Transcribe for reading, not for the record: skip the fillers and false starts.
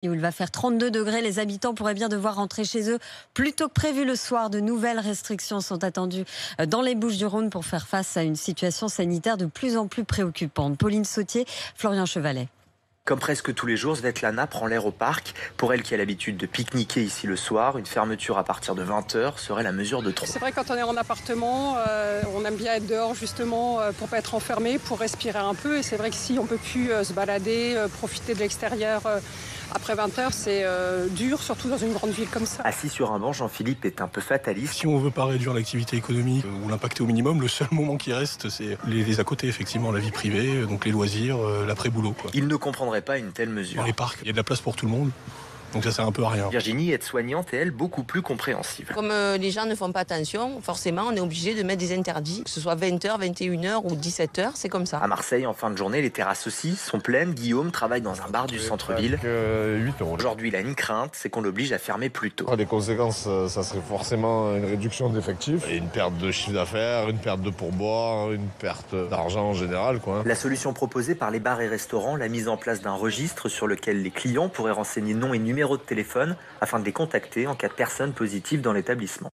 Où il va faire 32 degrés. Les habitants pourraient bien devoir rentrer chez eux plus tôt que prévu le soir. De nouvelles restrictions sont attendues dans les Bouches-du-Rhône pour faire face à une situation sanitaire de plus en plus préoccupante. Pauline Sautier, Florian Chevalet. Comme presque tous les jours, Svetlana prend l'air au parc. Pour elle qui a l'habitude de pique-niquer ici le soir, une fermeture à partir de 20h serait la mesure de trop. C'est vrai, quand on est en appartement, on aime bien être dehors justement pour pas être enfermé, pour respirer un peu. Et c'est vrai que si on peut plus se balader, profiter de l'extérieur après 20h, c'est dur, surtout dans une grande ville comme ça. Assis sur un banc, Jean-Philippe est un peu fataliste. Si on veut pas réduire l'activité économique ou l'impacter au minimum, le seul moment qui reste, c'est les à côté, effectivement, la vie privée, donc les loisirs, l'après-boulot, quoi. Il ne comprendrait pas une telle mesure. Dans les parcs, il y a de la place pour tout le monde. Donc ça sert un peu à rien. Virginie, aide-soignante, et elle, beaucoup plus compréhensive. Comme les gens ne font pas attention, forcément, on est obligé de mettre des interdits. Que ce soit 20h, 21h ou 17h, c'est comme ça. À Marseille, en fin de journée, les terrasses aussi sont pleines. Guillaume travaille dans un bar du centre-ville. 8 €. Aujourd'hui, il a une crainte, c'est qu'on l'oblige à fermer plus tôt. Les conséquences, ça serait forcément une réduction d'effectifs, et une perte de chiffre d'affaires, une perte de pourboire, une perte d'argent en général, quoi. La solution proposée par les bars et restaurants, la mise en place d'un registre sur lequel les clients pourraient renseigner nom et numéro de téléphone afin de les contacter en cas de personne positive dans l'établissement.